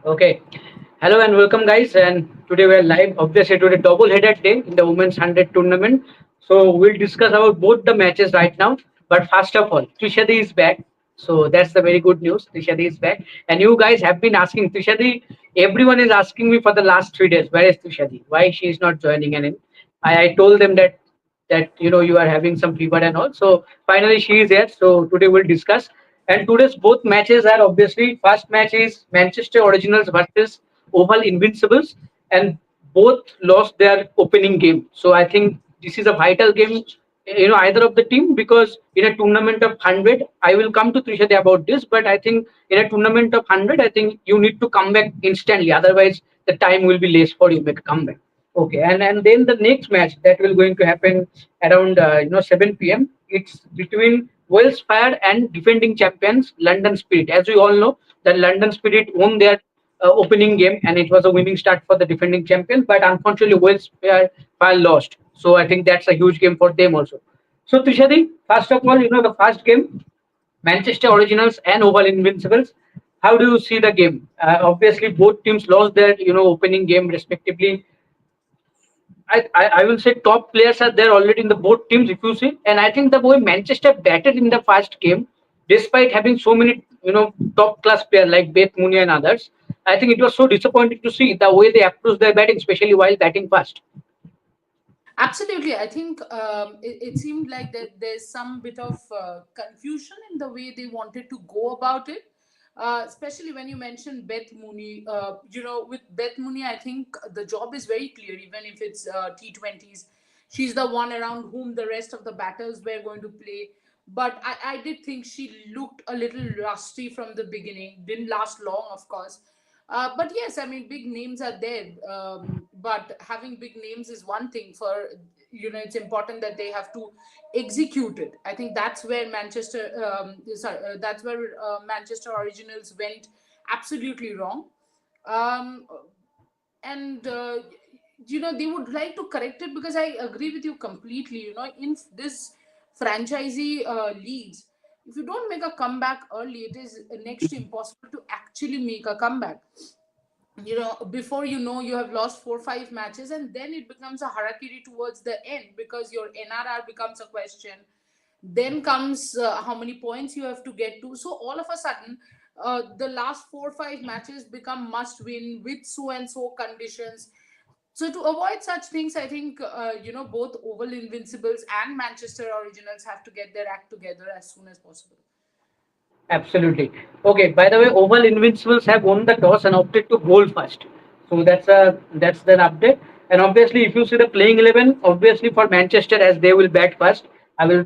Okay. Hello and welcome, guys. And today we are live. Obviously, today double-headed day in the women's 100 tournament. So we'll discuss about both the matches right now. But first of all, Trishadi is back. So that's the very good news. Trishadi is back. And you guys have been asking Trishadi. Everyone is asking me for the last 3 days. Where is Trishadi? Why she is not joining? And I told them that you are having some fever and all. So finally she is here. So today we'll discuss. And today's both matches are obviously first match is Manchester Originals versus Oval Invincibles, and both lost their opening game. So I think this is a vital game, either of the team, because in a tournament of 100, I will come to Trishadi about this, but I think in a tournament of 100, I think you need to come back instantly. Otherwise, the time will be less for you to make a comeback. Okay, and then the next match that will going to happen around 7 p.m. It's between Wales Fire and defending champions London Spirit. As we all know, the London Spirit won their opening game, and it was a winning start for the defending champions. But unfortunately, Fire lost. So I think that's a huge game for them also. So Trishadi, first of all, the first game, Manchester Originals and Oval Invincibles. How do you see the game? Obviously, both teams lost their opening game respectively. I will say top players are there already in the both teams if you see, and I think the way Manchester batted in the first game, despite having so many top class players like Beth Mooney and others, I think it was so disappointing to see the way they approached their batting, especially while batting fast. Absolutely. I think it seemed like that there's some bit of confusion in the way they wanted to go about it. Especially when you mentioned Beth Mooney. With Beth Mooney, I think the job is very clear, even if it's T20s. She's the one around whom the rest of the batters were going to play. But I did think she looked a little rusty from the beginning. Didn't last long, of course. But yes, I mean, big names are there. But having big names is one thing. It's important that they have to execute it. I think that's where Manchester Originals went absolutely wrong. Um, and they would like to correct it, because I agree with you completely. In this franchisee leagues, if you don't make a comeback early, it is next to impossible to actually make a comeback. Before you know, you have lost 4 5 matches, and then it becomes a harakiri towards the end, because your NRR becomes a question. Then comes how many points you have to get to. So all of a sudden, the last 4 5 matches become must win with so and so conditions. So to avoid such things, I think both Oval Invincibles and Manchester Originals have to get their act together as soon as possible. Absolutely. Okay. By the way, Oval Invincibles have won the toss and opted to bowl first. So that's the update. And obviously, if you see the playing 11, obviously for Manchester as they will bat first, I will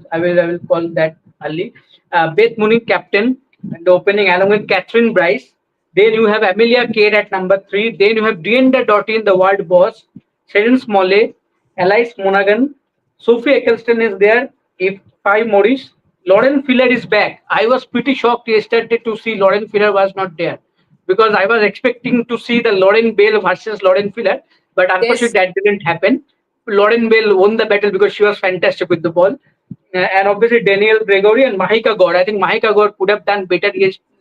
call that early. Beth Mooney captain and the opening along with Catherine Bryce. Then you have Amelia Cade at number three. Then you have Deanda Doughty, the world boss. Sharon Smalley, Alice Monaghan, Sophie Eccleston is there. If five Morris, Lauren Filler is back. I was pretty shocked yesterday to see Lauren Filler was not there, because I was expecting to see the Lauren Bale versus Lauren Filler, but Yes. unfortunately that didn't happen. Lauren Bale won the battle because she was fantastic with the ball. And obviously Daniel Gregory and Mahika Gaur. I think Mahika Gaur could have done better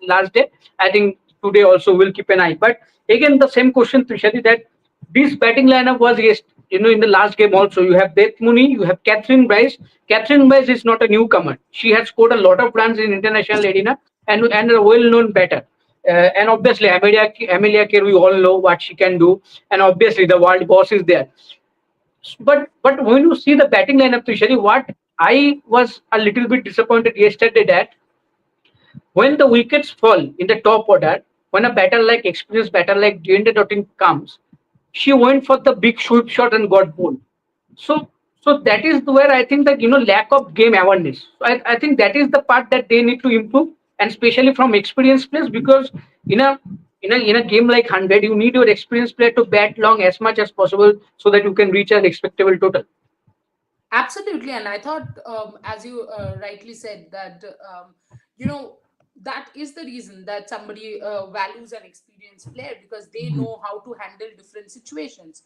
last day. I think today also will keep an eye. But again, the same question, Trishadi, that this batting lineup was in the last game also. You have Beth Mooney, you have Catherine Bryce. Catherine Bryce is not a newcomer. She has scored a lot of runs in international arena and a well-known batter. And obviously Amelia Kerr, we all know what she can do. And obviously the world boss is there. But when you see the batting lineup, Trishadi, what I was a little bit disappointed yesterday that when the wickets fall in the top order, when a batter like experienced batter like Deandre Dottin comes, she went for the big sweep shot and got bowled. So so that is where I think that lack of game awareness. So I think that is the part that they need to improve, and especially from experienced players, because in a in a game like 100, you need your experienced player to bat long as much as possible so that you can reach an expectable total. Absolutely, and I thought, as you rightly said, that you know that is the reason that somebody values an experienced player, because they know how to handle different situations.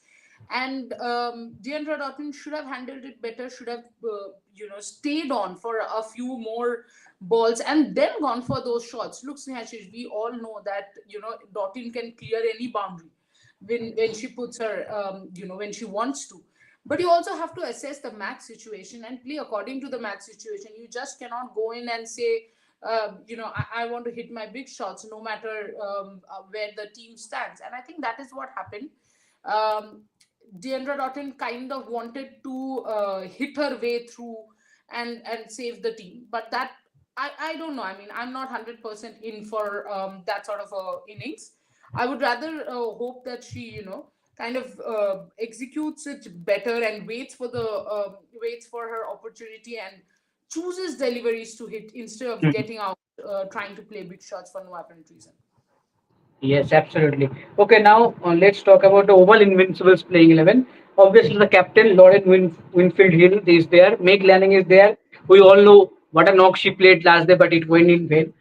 And Deandra Dottin should have handled it better, should have stayed on for a few more balls and then gone for those shots. Look, Snehashish, we all know that Dottin can clear any boundary when she puts her when she wants to. But you also have to assess the match situation and play according to the match situation. You just cannot go in and say, I want to hit my big shots no matter where the team stands. And I think that is what happened. Um, Deandra Dottin kind of wanted to hit her way through and save the team, but that I don't know. I mean, I'm not 100% in for that sort of innings. I would rather hope that she, kind of executes it better and waits for her opportunity and chooses deliveries to hit instead of getting out trying to play big shots for no apparent reason. Yes, absolutely. Okay, now let's talk about the Oval Invincibles playing 11. Obviously, the captain, Lauren Winfield Hill, is there. Meg Lanning is there. We all know what a knock she played last day, but it went in vain.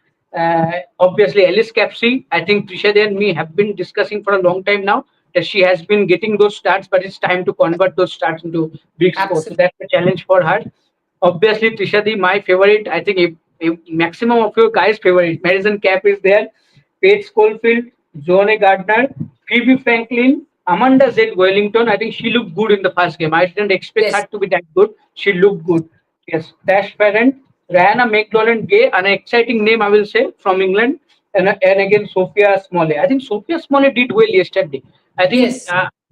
Obviously, Alice Capsey, I think Trisha and me have been discussing for a long time now that she has been getting those starts, but it's time to convert those starts into big scores. So Absolutely. that's the challenge for her. Obviously, Trisha, my favorite, I think if maximum of your guys' favorite, Madison Cap is there. Paige Schofield, Johnny Gardner, Phoebe Franklin, Amanda Z. Wellington. I think she looked good in the first game. I didn't expect Yes. her to be that good. She looked good. Yes, Dash Parent, Rihanna McDonald Gay, an exciting name I will say from England, and again Sophia Smalley. I think Sophia Smalley did well yesterday. I think Yes.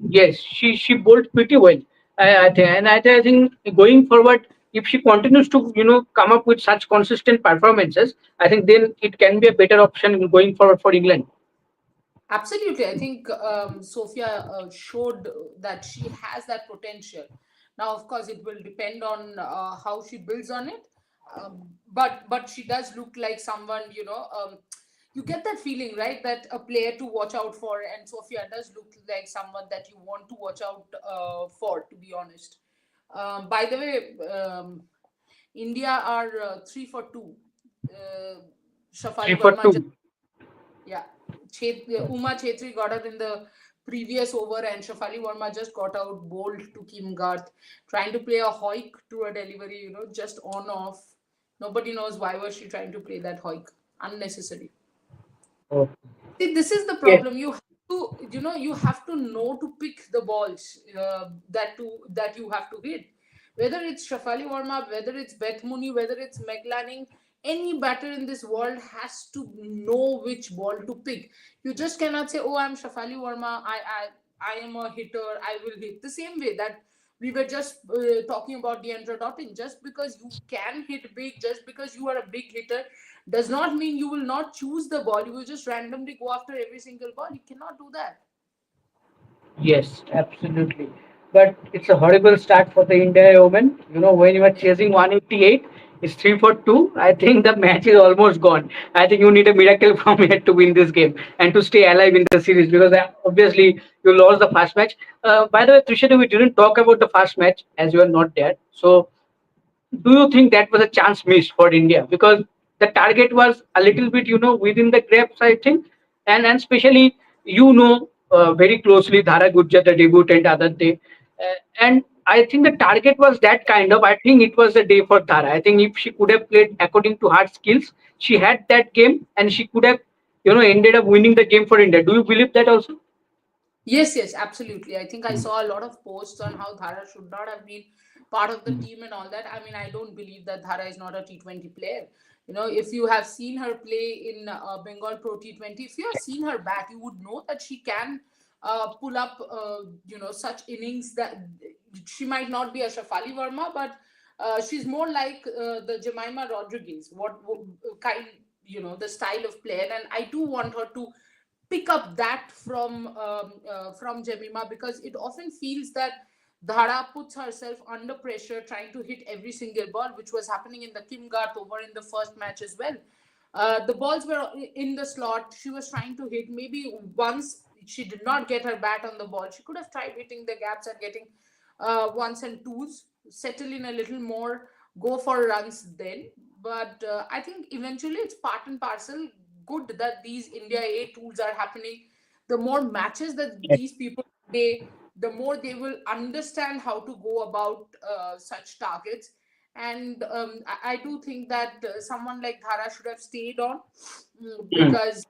yes, she bowled pretty well. I think going forward, if she continues to come up with such consistent performances, I think then it can be a better option going forward for England. Absolutely. I think Sophia showed that she has that potential. Now, of course, it will depend on how she builds on it. But she does look like someone, you get that feeling, right? That a player to watch out for. And Sophia does look like someone that you want to watch out for, to be honest. By the way, India are 3 for 2. Uh, Three Shafali for Verma, two. yeah, Uma Chetri got out in the previous over, and Shafali Verma just got out bowled to Kim Garth, trying to play a hoik to a delivery, just on off. Nobody knows why was she trying to play that hoik. Unnecessary. Oh, See, this is the yes, problem. You have to know to pick the balls that you have to hit. Whether it's Shafali Verma, whether it's Beth Mooney, whether it's Meg Lanning, any batter in this world has to know which ball to pick. You just cannot say, "Oh, I'm Shafali Verma. I am a hitter. I will hit." The same way that we were just talking about Deandra Dottin. Just because you can hit big, just because you are a big hitter, does not mean you will not choose the ball. You will just randomly go after every single ball. You cannot do that. yes, absolutely. But it's a horrible start for the India women. When you are chasing 188, it's 3 for 2. I think the match is almost gone. I think you need a miracle from here to win this game and to stay alive in the series because obviously you lost the first match. By the way, Trisha, we didn't talk about the first match as you are not there. So do you think that was a chance missed for India? Because the target was a little bit, within the grasp, I think, and especially very closely Dhara Gurjar, the debutant other day, and I think the target was that kind of. I think it was a day for Dhara. I think if she could have played according to her skills, she had that game, and she could have, ended up winning the game for India. Do you believe that also? Yes, yes, absolutely. I think I saw a lot of posts on how Dhara should not have been part of the team and all that. I mean, I don't believe that Dhara is not a T20 player. If you have seen her play in Bengal Pro T20, if you have seen her bat, you would know that she can pull up, such innings that she might not be a Shafali Verma, but she's more like the Jemima Rodriguez. What kind, the style of player, and I do want her to pick up that from Jemima, because it often feels that Dhara puts herself under pressure trying to hit every single ball, which was happening in the Kim Garth over in the first match as well. The balls were in the slot. She was trying to hit. Maybe once she did not get her bat on the ball, she could have tried hitting the gaps and getting ones and twos, settle in a little more, go for runs then. But I think eventually it's part and parcel. Good that these India A tools are happening. The more matches that these people play, the more they will understand how to go about such targets. And I do think that someone like Dhara should have stayed on, Mm. because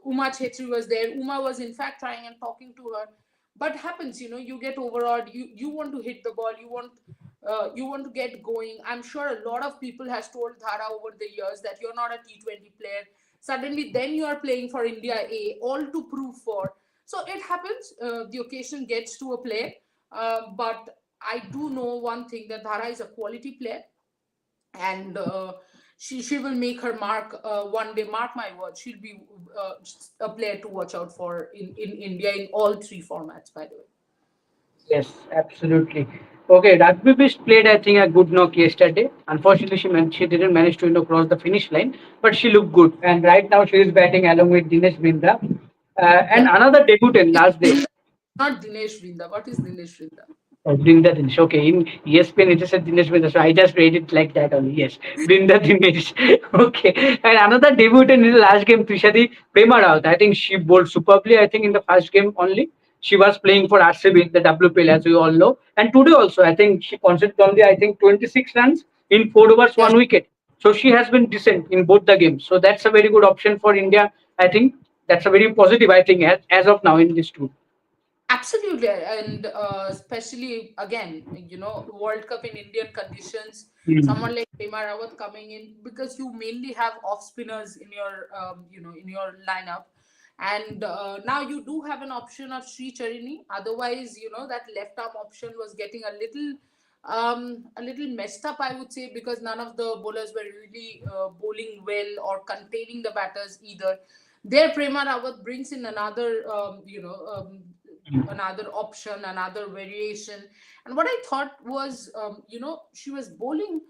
Uma Chetri was there. Uma was in fact trying and talking to her, but happens, you get overawed. You want to hit the ball. You want to get going. I'm sure a lot of people has told Dhara over the years that you're not a T20 player. Suddenly, then you are playing for India A, all to prove for. So it happens. The occasion gets to a player, but I do know one thing, that Dhara is a quality player, and she will make her mark one day. Mark my words, she'll be uh, a player to watch out for in India in all three formats. By the way. Yes, absolutely. Okay, Rugby Beast played, I think, a good knock yesterday. Unfortunately, she didn't manage to cross the finish line, but she looked good. And right now, she is batting along with Dinesh Bindra. And Yeah, another debutant last day. not Dinesh Vrinda. What is Dinesh Vrinda? Brinda Dinesh. Okay, in ESPN it just said Dinesh Brinda, so I just read it like that only. Yes, Brinda Dinesh. Okay, and another debutant in the last game, Trishadi Prema Rawat. I think she bowled superbly. I think in the first game only she was playing for RCB in the WPL, as we all know. And today also, I think she concentrated only, I think, 26 runs in 4 overs, Yeah, 1 wicket. So she has been decent in both the games. So that's a very good option for India. I think that's a very positive. I think as of now in this tour. absolutely. And especially again, World Cup in Indian conditions, Hmm. someone like Prema Rawat coming in, because you mainly have off spinners in your in your lineup. And now you do have an option of Sri Charini. Otherwise, that left arm option was getting a little messed up, I would say, because none of the bowlers were really bowling well or containing the batters either. There, Prema Rawat brings in another option, another variation. And what I thought was, she was bowling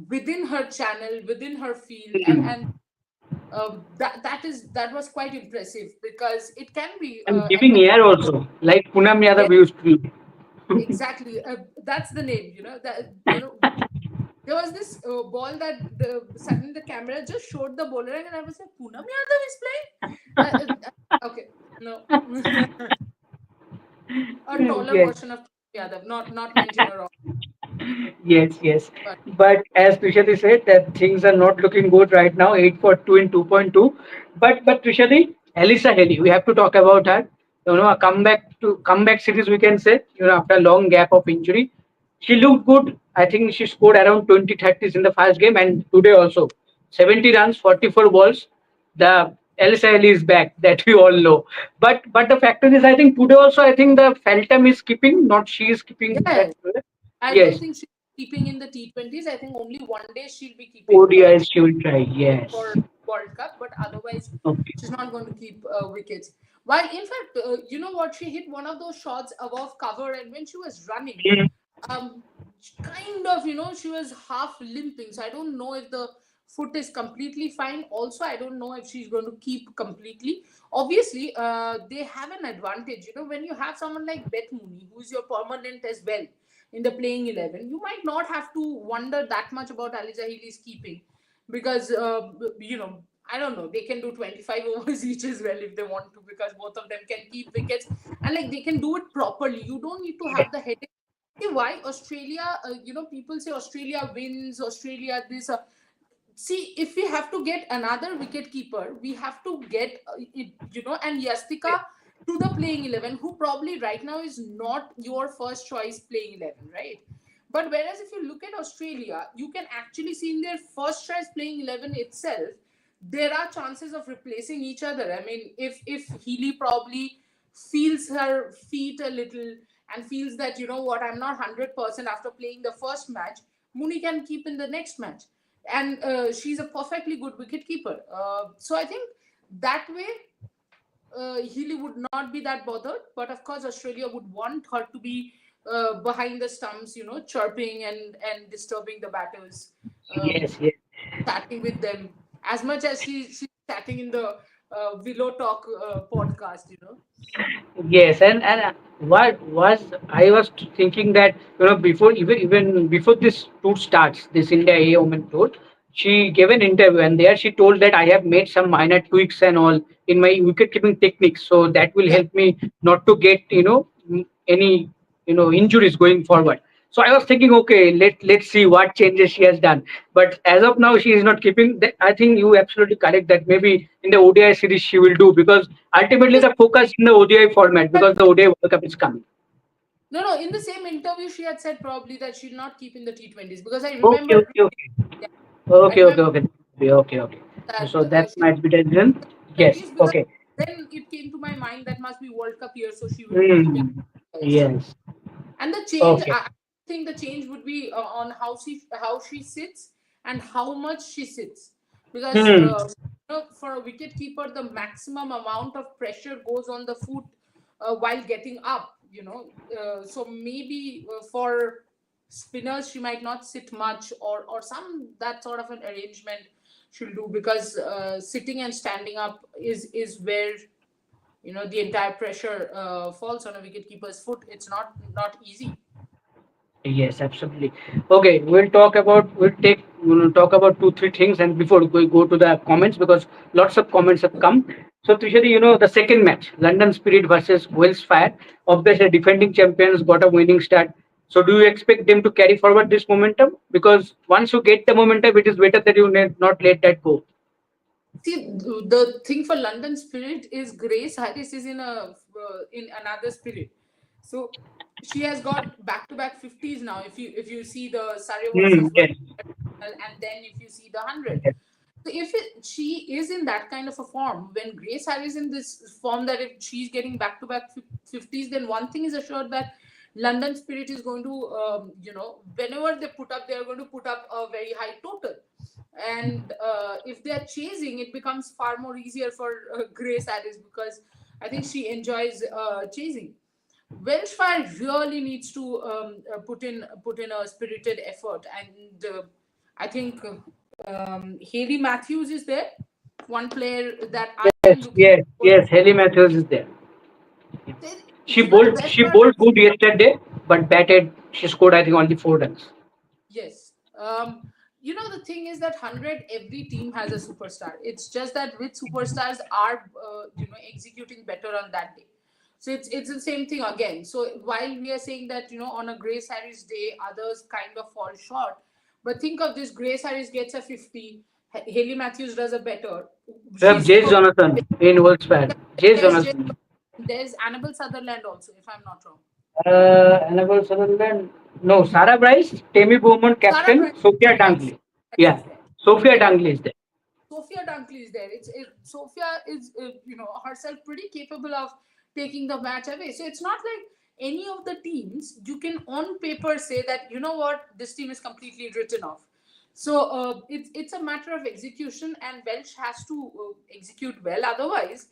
within her channel, within her field, and that was quite impressive, because it can be And at giving times. air also, like Punam Yes, Yadav used to do. exactly. That's the name. There was this ball that suddenly the camera just showed the bowler, and I was like, Poonam Yadav is playing. Okay, no, a taller Yes. version of Yadav, not meant in a wrong, Yes, yes. but But as Trishadi said, that things are not looking good right now. 8 for 2 in 2.2. But Trishadi, Alyssa Healy, we have to talk about her. A comeback series, we can say. After a long gap of injury, she looked good. I think she scored around 20 30s in the first game, and today also 70 runs, 44 balls. The Alyssa Healy is back, that we all know. But the factor is, I think today also, I think the Feltham is keeping, not she is keeping yeah, that. I don't Yes. think she's keeping in the T20s. I think only one day she'll be keeping ODIs she will try. for Yes. World Cup, but otherwise Okay. she's not going to keep wickets. While in fact, you know what, she hit one of those shots above cover, and when she was running, Mm. um, kind of, she was half limping. So I don't know if the foot is completely fine. Also, I don't know if she's going to keep completely. Obviously, they have an advantage. When you have someone like Beth Mooney, who is your permanent as well in the playing 11, you might not have to wonder that much about Alyssa Healy's keeping, because I don't know, they can do 25 overs each as well if they want to, because both of them can keep wickets, and like they can do it properly. You don't need to Yes. have the headache. See why Australia, people say Australia wins, Australia this. See, if we have to get another wicket keeper, we have to get, and Yastika to the playing 11, who probably right now is not your first choice playing 11, right? But whereas if you look at Australia, you can actually see in their first choice playing 11 itself, there are chances of replacing each other. I mean, if Healy probably feels her feet a little and feels that, what, I'm not 100% after playing the first match, Mooney can keep in the next match. And she's a perfectly good wicket keeper. So I think that way, Healy would not be that bothered. But of course, Australia would want her to be behind the stumps, chirping and disturbing the batters, um, Yes. Yes. chatting with them as much as she's chatting in the Willow Talk podcast. Yes. And what was I was thinking that before even before this tour starts, this India A Women tour, she gave an interview and there she told that I have made some minor tweaks and all in my wicket keeping techniques, so that will Yeah, help me not to get any. injuries going forward. So I was thinking, okay, let's see what changes she has done. But as of now, she is not keeping. I think you absolutely correct that maybe in the ODI series she will do, because ultimately This- the focus in the ODI format, because the ODI World Cup is coming. no, in the same interview, she had said probably that she'll not keep in the T20s because I Okay, remember, okay, okay, yeah, I okay, okay, remember okay, okay, okay. that So that she might be the reason. Yes. T20s because Okay. then it came to my mind that must be World Cup year, so she will be keeping Hmm. this. Yes. And the change, Okay. I think the change would be on how she sits and how much she sits, because Hmm. for a wicket keeper, the maximum amount of pressure goes on the foot while getting up. So maybe for spinners, she might not sit much, or some that sort of an arrangement she'll do, because sitting and standing up is where the entire pressure falls on a wicket keeper's foot. It's not easy. Yes, absolutely. Okay, we'll talk about two, three things, and before we go to the comments, because lots of comments have come. So Trishadi, the second match, London Spirit versus Wales Fire. Obviously, defending champions got a winning start. So do you expect them to carry forward this momentum? Because once you get the momentum, it is better that you not let that go. See, the thing for London Spirit is Grace Harris is in another spirit. So she has got back-to-back 50s now. If you see the Surrey Hmm. versus West, Yes. and then if you see the 100. Yes. So she is in that kind of a form, when Grace Harris in this form, that if she's getting back-to-back 50s, then one thing is assured, that London Spirit is going to, whenever they put up, they are going to put up a very high total. And if they are chasing, it becomes far more easier for Grace Harris, because I think she enjoys chasing. Welsh Fire really needs to put in a spirited effort, and I think Haley Matthews is there, one player that I am Yes. looking Yes. forward. Yes. Haley Matthews is there. She The bowled. Welsh She Fire. bowled good yesterday, but batted. She scored, I think, only 4 runs. Yes. The thing is that 100, every team has a superstar. It's just that which superstars are, executing better on that day. So it's the same thing again. So while we are saying that, on a Grace Harris day, others kind of fall short. But think of this: Grace Harris gets a 50, Haley Matthews does a better. We have She's Jace super. Jonathan in Wolfsburg. Jace There's Jonathan. there's Annabelle Sutherland also, if I'm not wrong. Annabelle Sutherland. No, Sarah Bryce, Tammy Bowman, Sarah captain, Bryant, Sophia yes, Dunkley. Yeah, is there. Sophia Correct. Dunkley is there. Sophia Dunkley is there. Sophia is herself pretty capable of taking the match away. So it's not like any of the teams you can on paper say that, what, this team is completely written off. So it's a matter of execution, and Welsh has to execute well. Otherwise,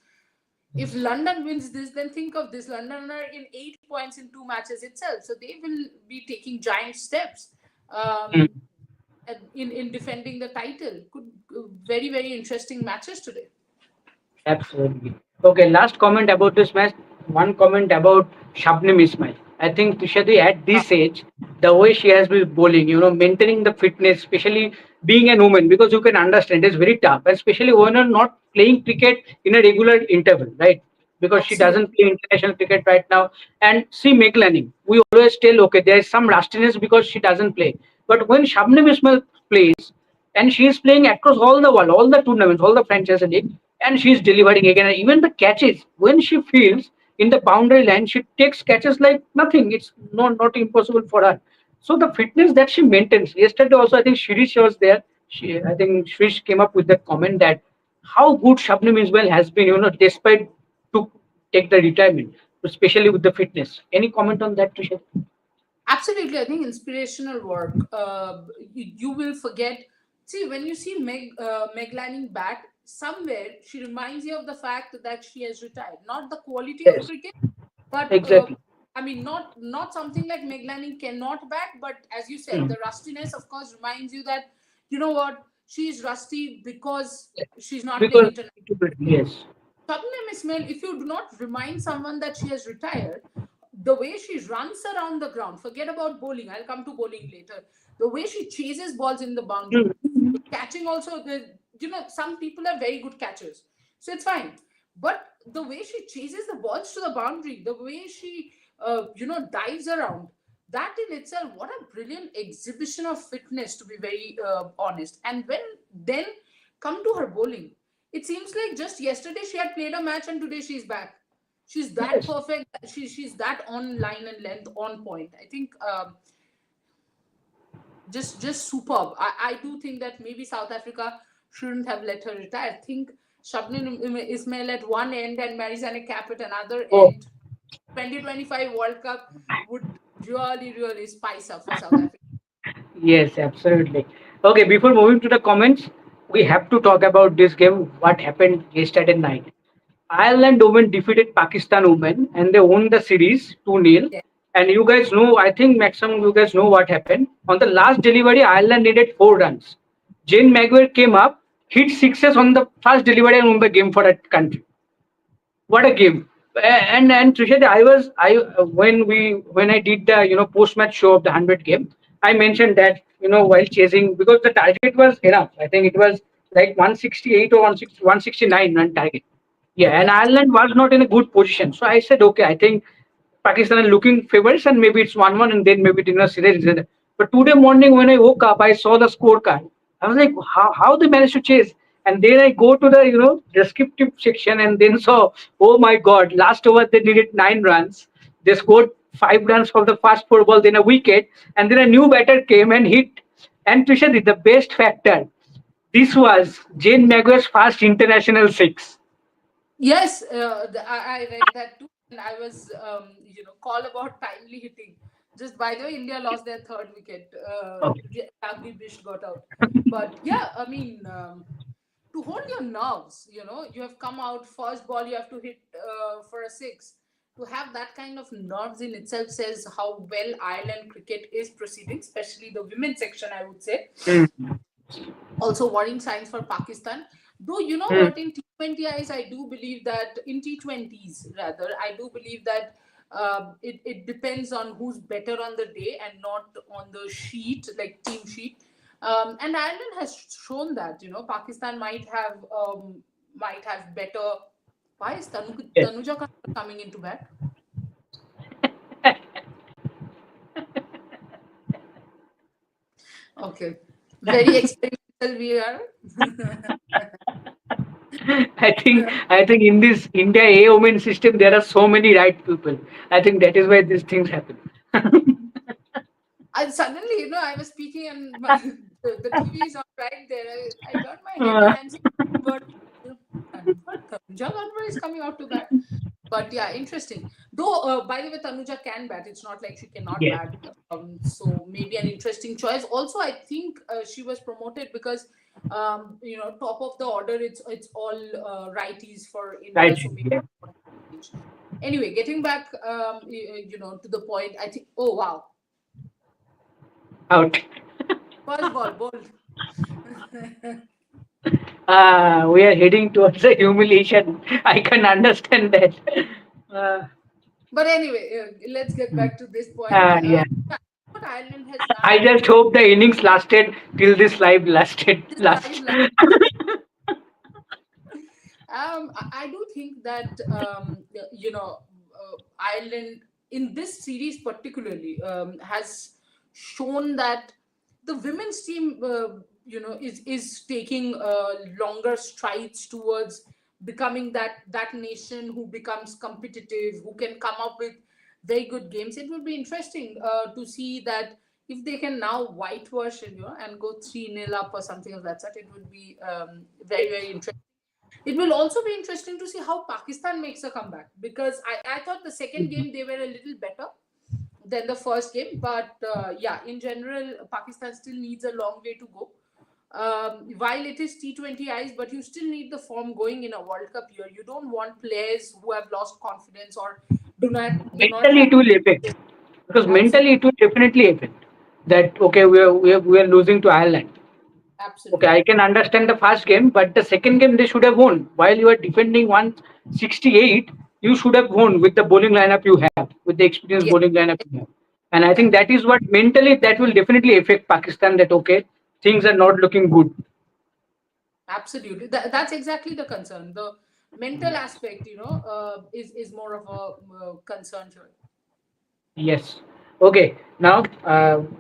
if London wins this, then think of this: London are in 8 points in two matches itself, so they will be taking giant steps. Hmm. Um, in defending the title. Could very very interesting matches today. Absolutely. Okay, last comment about this match. One comment about Shabnim Ismail. I think Tushadi at Uh, this age, the way she has been bowling, maintaining the fitness, especially being a woman, because you can understand it's very tough, especially when you're not playing cricket in a regular interval, right? Because she doesn't Absolutely. play international cricket right now. And see Meg Lanning, we always tell, okay, there is some rustiness because she doesn't play. But when Shabnim Ismail plays, and she is playing across all the world, all the tournaments, all the franchise league, and she is delivering again. And even the catches, when she feels in the boundary line, she takes catches like nothing. It's not impossible for her. So the fitness that she maintains. Yesterday also, I think Shirish was there. I think Shirish came up with that comment that how good Shabnim Ismail has been, despite to take the retirement, especially with the fitness. Any comment on that, Trisha? Absolutely, I think inspirational work. You will forget. See, when you see Meg Lanning bat, somewhere she reminds you of the fact that she has retired. Not the quality of Yes, cricket, but exactly. I mean, not something like Meg Lanning cannot bat. But as you said, Hmm. the rustiness, of course, reminds you that, what, she's rusty because she's not playing Because international cricket. yes. Shabnam Ismail, if you do not remind someone that she has retired, the way she runs around the ground, forget about bowling, I'll come to bowling later. The way she chases balls in the boundary, Hmm. catching also, some people are very good catchers. So it's fine. But the way she chases the balls to the boundary, the way she dives around. That in itself, what a brilliant exhibition of fitness, to be very honest. And when then come to her bowling, it seems like just yesterday she had played a match and today she's back. She's that Yes. perfect. She's that on line and length, on point. I think just superb. I do think that maybe South Africa shouldn't have let her retire. I think Shabnam Ismail at one end and Marizanne Cap at another Oh, end. 2025 World Cup would really, really spice up for South Africa. yes, absolutely. Okay, before moving to the comments, we have to talk about this game. What happened yesterday night? Ireland women defeated Pakistan women and they won the series 2-0. Yeah. And you guys know, I think maximum you guys know what happened. On the last delivery, Ireland needed 4 runs. Jane Maguire came up, hit sixes on the first delivery and won the game for that country. What a game! And Trisha, when I did the post match show of the 100 game, I mentioned that while chasing because the target was enough. I think it was like 168 or 169 run target. Yeah, and Correct. Ireland was not in a good position. So I said, okay, I think Pakistan are looking favorites and maybe it's 1-1 and then maybe dinner series. But today morning when I woke up, I saw the scorecard. I was like, how they managed to chase? And then I go to the descriptive section and then saw, oh my God, last over they needed 9 runs. They scored 5 runs from the first 4 balls, then a wicket, and then a new batter came and hit. And Tushar, the best factor, this was Jane Maguire's first international six. Yes, I read that too, and I was, call about timely hitting. Just by the way, India lost their third wicket. Okay. Ragbi Bisht got out, but yeah, I mean, to hold your nerves, you have come out first ball, you have to hit for a six. To have that kind of nerves in itself says how well Ireland cricket is proceeding, especially the women's section, I would say. Mm. Also worrying signs for Pakistan. Though you know Mm. what, in T20 eyes, I do believe that in T20s rather, I do believe that it depends on who's better on the day and not on the sheet, like team sheet. And Ireland has shown that Pakistan might have better. Why is Yes. Tanuja coming into bat? Okay, very experimental we are. I think in this India A women system there are so many right people. I think that is why these things happen. And suddenly, I was speaking and the TV is on right there. I turned my head Uh, and I'm saying, but Tanuja Garba is coming out to bat. But yeah, interesting. Though, by the way, Tanuja can bat. It's not like she cannot yes, bat. So maybe an interesting choice. Also, I think she was promoted because, top of the order, it's all righties for India. right. So maybe Yes. change. Anyway, getting back, to the point, I think. Oh wow, Out. first ball, bold. We are heading towards a humiliation. I can understand that. Uh, But anyway, let's get back to this point. yeah. What Ireland has done I just hope the innings lasted till this live lasted this last. live. I do think that Ireland in this series particularly has shown that the women's team is taking longer strides towards becoming that nation who becomes competitive, who can come up with very good games. It will be interesting to see that if they can now whitewash and go 3-0 up or something of that sort. It would be very, very interesting. It will also be interesting to see how Pakistan makes a comeback, because I thought the second game they were a little better than the first game. But yeah, in general, Pakistan still needs a long way to go. While it is T20 eyes, but you still need the form going in a World Cup year. You don't want players who have lost confidence or do not Mentally have it will affect because absolutely, mentally it will definitely affect that okay we are losing to Ireland. Okay, absolutely. I can understand the first game, but the second game they should have won. While you are defending 168, you should have won with the bowling lineup you have, with the experienced Yes, bowling lineup you have. And I think exactly. that is what mentally that will definitely affect Pakistan. That okay, things are not looking good. Absolutely. That's exactly the concern. The mental aspect, is more of a concern here. Yes. Okay. Now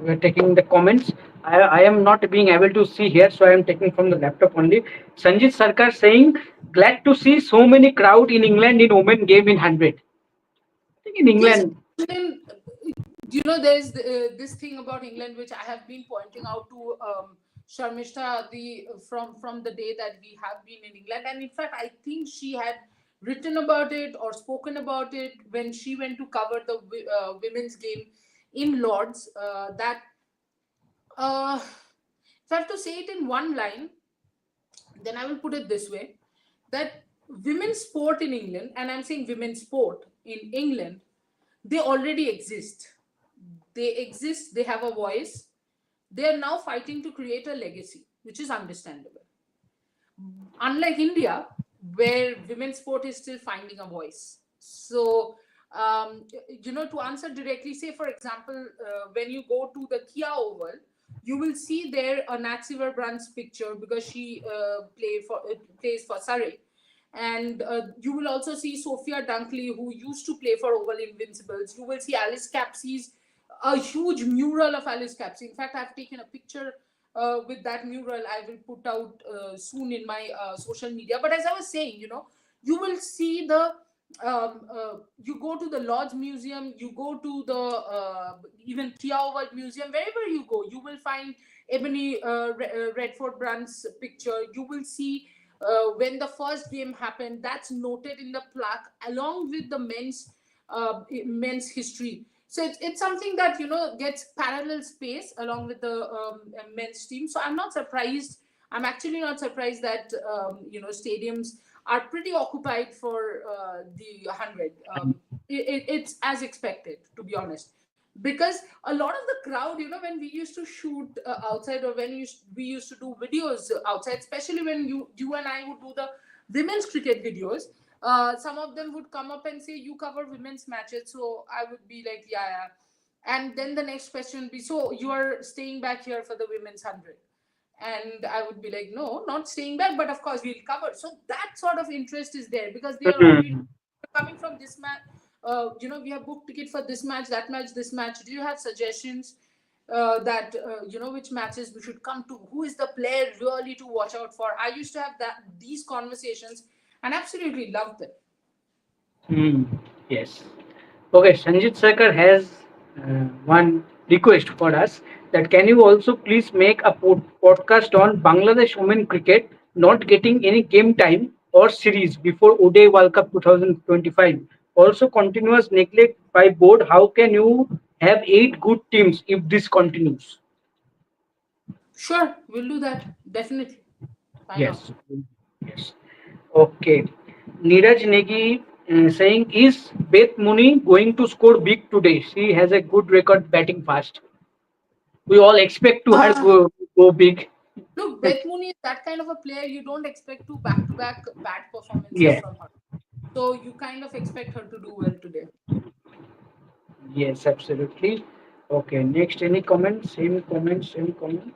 we're taking the comments. I am not being able to see here, so I am taking from the laptop only. Sanjit Sarkar saying, glad to see so many crowd in England in women game in 100. I think in Yes, England. England, there's this thing about England which I have been pointing out to Sharmishta from the day that we have been in England, and in fact, I think she had written about it or spoken about it when she went to cover the women's game in Lords. That if I have to say it in one line, then I will put it this way: that women's sport in England, and I'm saying women's sport in England, they already exist. They exist, they have a voice. They are now fighting to create a legacy, which is understandable. Unlike India, where women's sport is still finding a voice. So, to answer directly, say for example, when you go to the Kia Oval, you will see there a Nat Brand's picture because she plays for Surrey. And you will also see Sophia Dunkley, who used to play for Oval Invincibles. You will see Alice Capsey's a huge mural of Alice Capsey. In fact, I've taken a picture with that mural. I will put out soon in my social media. But as I was saying, you will see you go to the Lodge Museum, you go to the even Kia Oval Museum, wherever you go, you will find Ebony Redford Brand's picture. You will see when the first game happened, that's noted in the plaque along with the men's history. So it's something that gets parallel space along with the men's team. So I'm not surprised. I'm actually not surprised that stadiums are pretty occupied for the 100. It's as expected, to be honest, because a lot of the crowd, when we used to shoot outside, or when we used to do videos outside, especially when you and I would do the women's cricket videos, some of them would come up and say, you cover women's matches. So I would be like, yeah, yeah. And then the next question would be, so you are staying back here for the women's 100? And I would be like, no, not staying back, but of course we'll cover. So that sort of interest is there because they are already Mhm. coming from this match. We have booked ticket for this match, that match, this match. Do you have suggestions that which matches we should come to? Who is the player really to watch out for? I used to have these conversations and absolutely loved them. Hmm. Yes. Okay, Sanjit Sarkar has one request for us that can you also please make a podcast on Bangladesh women cricket not getting any game time or series before ODI World Cup 2025. Also, continuous neglect by board. How can you have eight good teams if this continues? Sure, we'll do that. Definitely. Why not? Yes. Yes. Okay. Neeraj Negi saying, is Beth Mooney going to score big today? She has a good record batting fast. We all expect to her Ah, go big. look, Beth Mooney is that kind of a player you don't expect to back bad performances Yeah. from her. So you kind of expect her to do well today. Yes, absolutely. Okay. Next, any comments? Same comments. Same comment.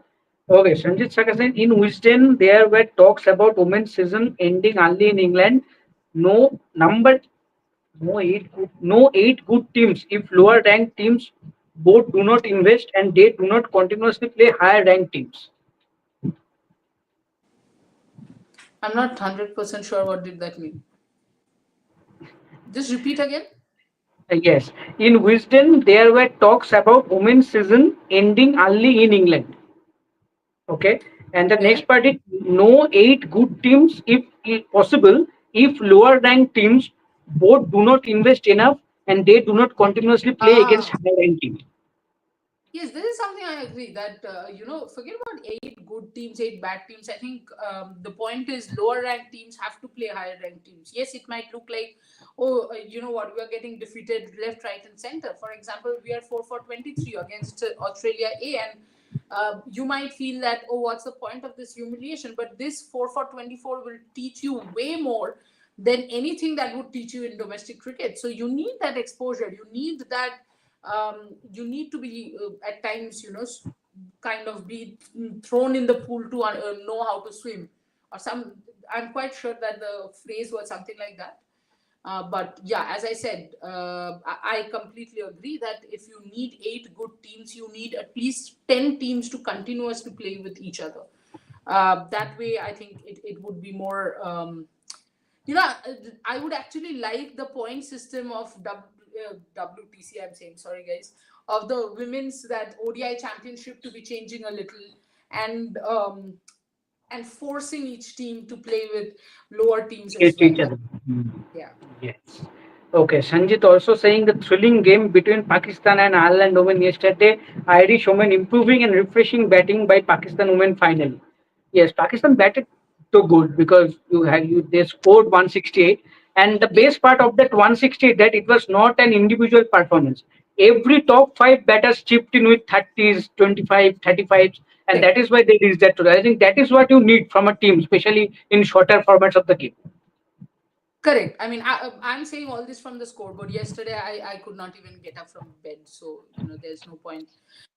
Okay. Sanjit Sakar saying, in Wisden there were talks about women's season ending early in England. No number no eight good teams if lower ranked teams both do not invest and they do not continuously play higher ranked teams. I'm not 100% sure what did that mean. Just repeat again. Yes, in Wisden there were talks about women's season ending early in England. Okay, and the Okay. next part is no eight good teams if possible if lower ranked teams both do not invest enough and they do not continuously play against Ah, higher ranked teams. yes, this is something I agree that, forget about eight good teams, eight bad teams. I think the point is lower ranked teams have to play higher ranked teams. Yes, it might look like, oh, you know what, we are getting defeated left, right, and center. For example, we are 4 for 23 against Australia A, and you might feel that, oh, what's the point of this humiliation? But this 4 for 24 will teach you way more than anything that would teach you in domestic cricket. So you need that exposure. You need that you need to be at times kind of be thrown in the pool to know how to swim or some. I'm quite sure that the phrase was something like that. But yeah, as I said, I completely agree that if you need eight good teams, you need at least 10 teams to continuously play with each other. That way, I think it would be more. I would actually like the point system of WTC. I'm saying, sorry, guys, of the women's that ODI championship to be changing a little, and and forcing each team to play with lower teams as Hate well. each other. Hmm. Yeah, Yes. Okay, Sanjit also saying the thrilling game between Pakistan and Ireland women yesterday. Irish women improving and refreshing batting by Pakistan women finally. Yes, Pakistan batted so good because they scored 168, and the yeah, best part of that 168 that it was not an individual performance. Every top five batters chipped in with 30s, 25, 35s, and correct. that is why they reached that total. I think that is what you need from a team, especially in shorter formats of the game. Correct. I mean, I'm saying all this from the scoreboard. Yesterday, I could not even get up from bed. So, there's no point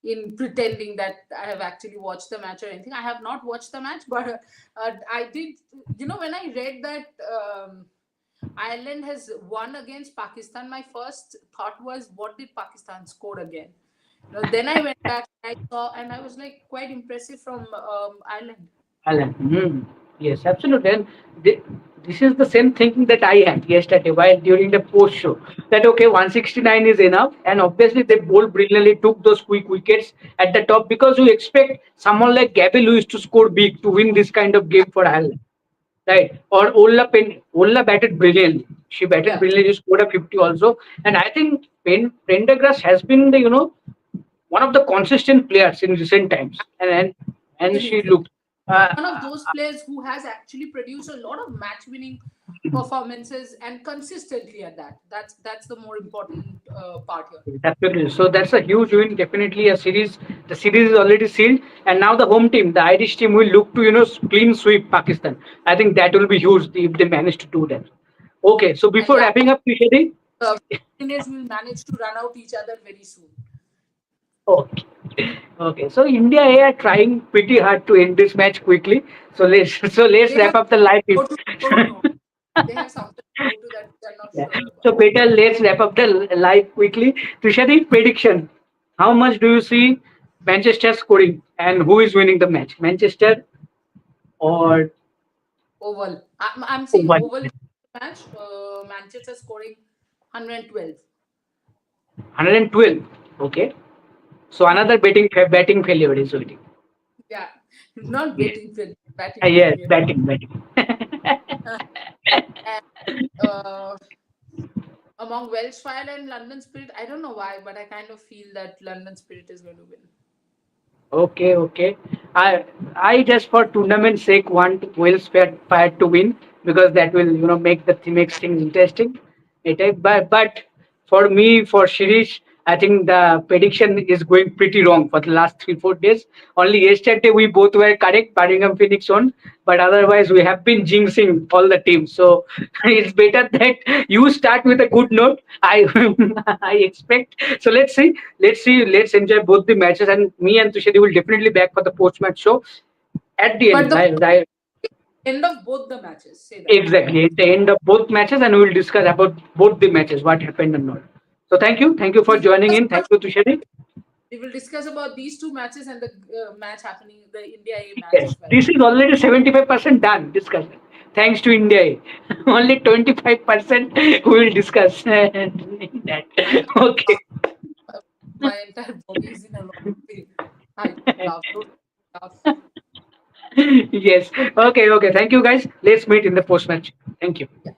in pretending that I have actually watched the match or anything. I have not watched the match, but I did, when I read that Ireland has won against Pakistan, my first thought was, what did Pakistan score again? Then I went back, I saw, and I was like, quite impressive from Ireland. Alan. Yes, absolutely. And thi- this is the same thinking that I had yesterday while during the post show that okay, 169 is enough, and obviously they bowled brilliantly, took those quick wickets at the top because you expect someone like Gabby Lewis to score big to win this kind of game for Ireland, right? Or Ola batted brilliantly. She batted Yeah, brilliantly, scored a 50 also, and I think Pendergrass has been the one of the consistent players in recent times, and she absolutely. looked. Uh, One of those players who has actually produced a lot of match winning performances and consistently at that. That's the more important part here. Definitely. So that's a huge win. Definitely a series. The series is already sealed, and now the home team, the Irish team, will look to clean sweep Pakistan. I think that will be huge if they manage to do that. Okay. So And before yeah, wrapping up, Tushari. Winners will manage to run out each other very soon. Okay. Okay. So India are trying pretty hard to end this match quickly. So let's They have wrap up the live. go to, don't know. They have something to go to that they're not Yeah. sure about. So better let's wrap up the live quickly. Tushari, prediction. How much do you see Manchester scoring and who is winning the match? Manchester or Oval. I'm saying one? Oval match. Manchester scoring 112. 112. Okay. So another batting failure is waiting. Yeah, not Yes. betting failure, batting Yes, failure. batting. And uh, among Welsh Fire and London Spirit, I don't know why, but I kind of feel that London Spirit is going to win. Okay, okay. I just for tournament sake want Wales Fire to win because that will make the makes things interesting. But for me for Shirish, I think the prediction is going pretty wrong for the last 3 4 days. Only yesterday we both were correct. Birmingham Phoenix on, but otherwise we have been jinxing all the teams. So it's better that you start with a good note. I I expect. So let's enjoy both the matches, and me and Tushari will definitely back for the post match show at the But end. the Right, end of both the matches, say that. exactly at the end of both matches, and we will discuss about both the matches, what happened and not. So thank you for We'll joining discuss in. Thank about, you, Tushari. we will discuss about these two matches and the match happening, the India A match Yes, as well. this is already 75% done discussion. Thanks to India, only 25% we will discuss that. I know Okay. my entire body is in a lot of pain. I laugh, don't laugh. Yes. Okay. Okay. Thank you, guys. Let's meet in the post match. Thank you. Yeah.